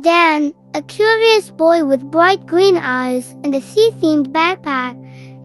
Dan, a curious boy with bright green eyes and a sea-themed backpack,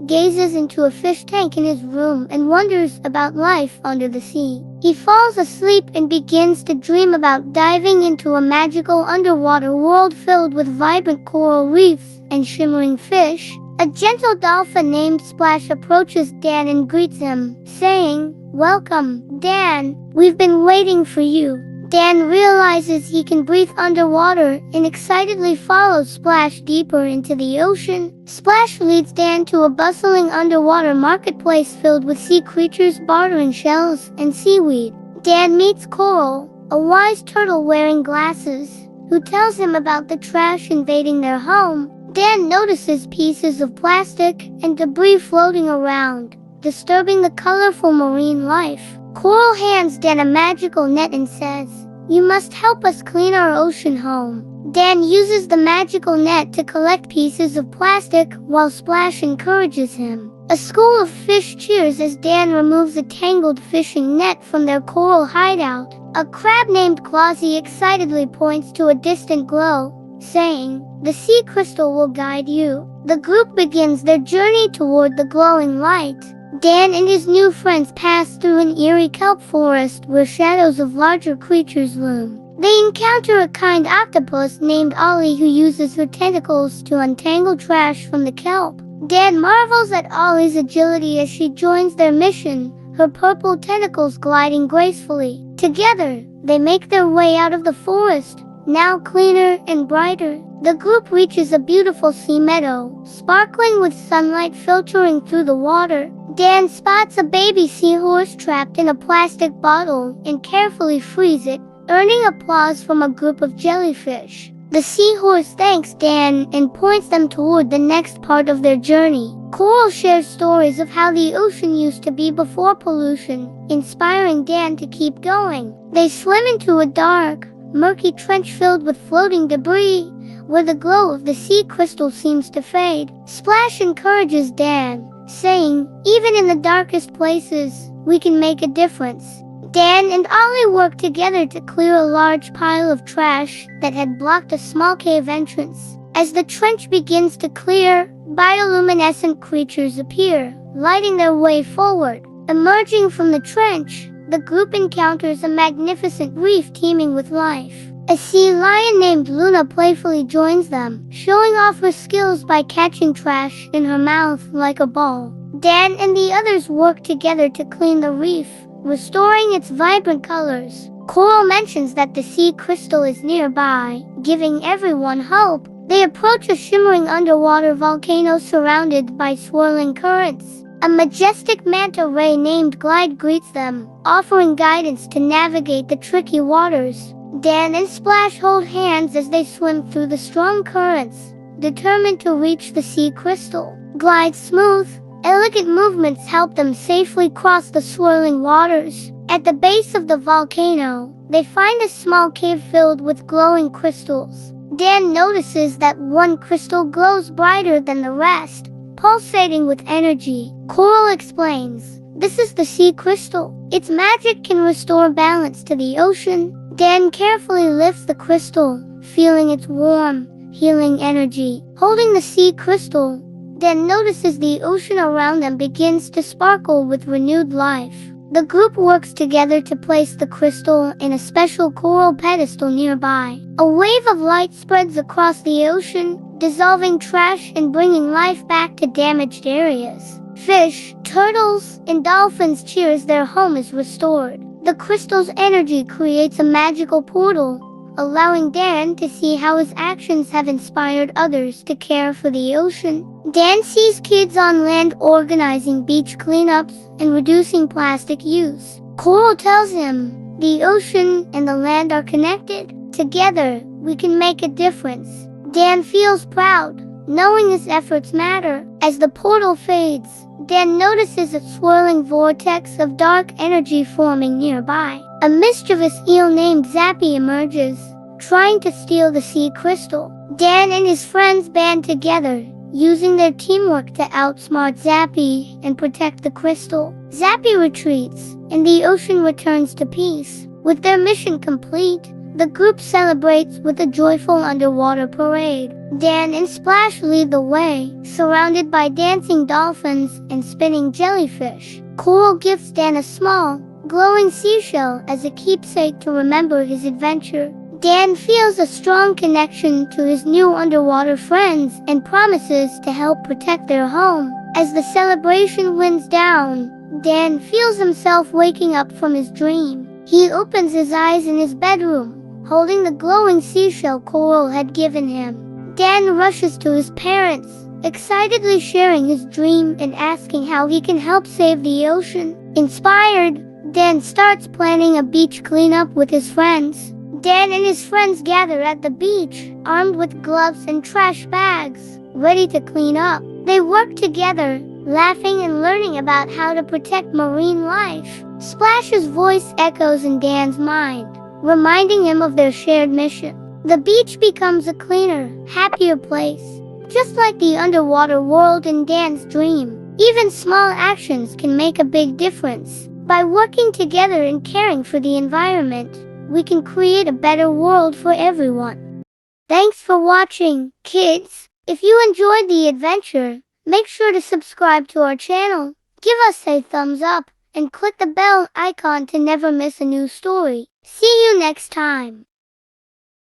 gazes into a fish tank in his room and wonders about life under the sea. He falls asleep and begins to dream about diving into a magical underwater world filled with vibrant coral reefs and shimmering fish. A gentle dolphin named Splash approaches Dan and greets him, saying, "Welcome, Dan. We've been waiting for you." Dan realizes he can breathe underwater and excitedly follows Splash deeper into the ocean. Splash leads Dan to a bustling underwater marketplace filled with sea creatures bartering shells and seaweed. Dan meets Coral, a wise turtle wearing glasses, who tells him about the trash invading their home. Dan notices pieces of plastic and debris floating around, disturbing the colorful marine life. Coral hands Dan a magical net and says, "You must help us clean our ocean home." Dan uses the magical net to collect pieces of plastic while Splash encourages him. A school of fish cheers as Dan removes a tangled fishing net from their coral hideout. A crab named Clausy excitedly points to a distant glow, saying, "The sea crystal will guide you." The group begins their journey toward the glowing light. Dan and his new friends pass through an eerie kelp forest where shadows of larger creatures loom. They encounter a kind octopus named Ollie who uses her tentacles to untangle trash from the kelp. Dan marvels at Ollie's agility as she joins their mission, her purple tentacles gliding gracefully. Together, they make their way out of the forest, now cleaner and brighter. The group reaches a beautiful sea meadow, sparkling with sunlight filtering through the water. Dan spots a baby seahorse trapped in a plastic bottle and carefully frees it, earning applause from a group of jellyfish. The seahorse thanks Dan and points them toward the next part of their journey. Coral shares stories of how the ocean used to be before pollution, inspiring Dan to keep going. They swim into a dark, murky trench filled with floating debris, where the glow of the sea crystal seems to fade. Splash encourages Dan, saying, "Even in the darkest places, we can make a difference." Dan and Ollie work together to clear a large pile of trash that had blocked a small cave entrance. As the trench begins to clear, bioluminescent creatures appear, lighting their way forward. Emerging from the trench, the group encounters a magnificent reef teeming with life. A sea lion named Luna playfully joins them, showing off her skills by catching trash in her mouth like a ball. Dan and the others work together to clean the reef, restoring its vibrant colors. Coral mentions that the sea crystal is nearby, giving everyone hope. They approach a shimmering underwater volcano surrounded by swirling currents. A majestic manta ray named Glide greets them, offering guidance to navigate the tricky waters. Dan and Splash hold hands as they swim through the strong currents, determined to reach the sea crystal. Glide's smooth, elegant movements help them safely cross the swirling waters. At the base of the volcano, they find a small cave filled with glowing crystals. Dan notices that one crystal glows brighter than the rest, pulsating with energy. Coral explains, "This is the sea crystal. Its magic can restore balance to the ocean." Dan carefully lifts the crystal, feeling its warm, healing energy. Holding the sea crystal, Dan notices the ocean around them begins to sparkle with renewed life. The group works together to place the crystal in a special coral pedestal nearby. A wave of light spreads across the ocean, dissolving trash and bringing life back to damaged areas. Fish, turtles, and dolphins cheer as their home is restored. The crystal's energy creates a magical portal, allowing Dan to see how his actions have inspired others to care for the ocean. Dan sees kids on land organizing beach cleanups and reducing plastic use. Coral tells him, "The ocean and the land are connected. Together, we can make a difference." Dan feels proud, knowing his efforts matter. As the portal fades, Dan notices a swirling vortex of dark energy forming nearby. A mischievous eel named Zappy emerges, trying to steal the sea crystal. Dan and his friends band together, using their teamwork to outsmart Zappy and protect the crystal. Zappy retreats, and the ocean returns to peace. With their mission complete, The group celebrates with a joyful underwater parade. Dan and Splash lead the way, surrounded by dancing dolphins and spinning jellyfish. Coral gives Dan a small, glowing seashell as a keepsake to remember his adventure. Dan feels a strong connection to his new underwater friends and promises to help protect their home. As the celebration winds down, Dan feels himself waking up from his dream. He opens his eyes in his bedroom, holding the glowing seashell Coral had given him. Dan rushes to his parents, excitedly sharing his dream and asking how he can help save the ocean. Inspired, Dan starts planning a beach cleanup with his friends. Dan and his friends gather at the beach, armed with gloves and trash bags, ready to clean up. They work together, laughing and learning about how to protect marine life. Splash's voice echoes in Dan's mind, reminding him of their shared mission. The beach becomes a cleaner, happier place, just like the underwater world in Dan's dream. Even small actions can make a big difference. By working together and caring for the environment, we can create a better world for everyone. Thanks for watching, kids. If you enjoyed the adventure, make sure to subscribe to our channel, give us a thumbs up, and click the bell icon to never miss a new story. See you next time.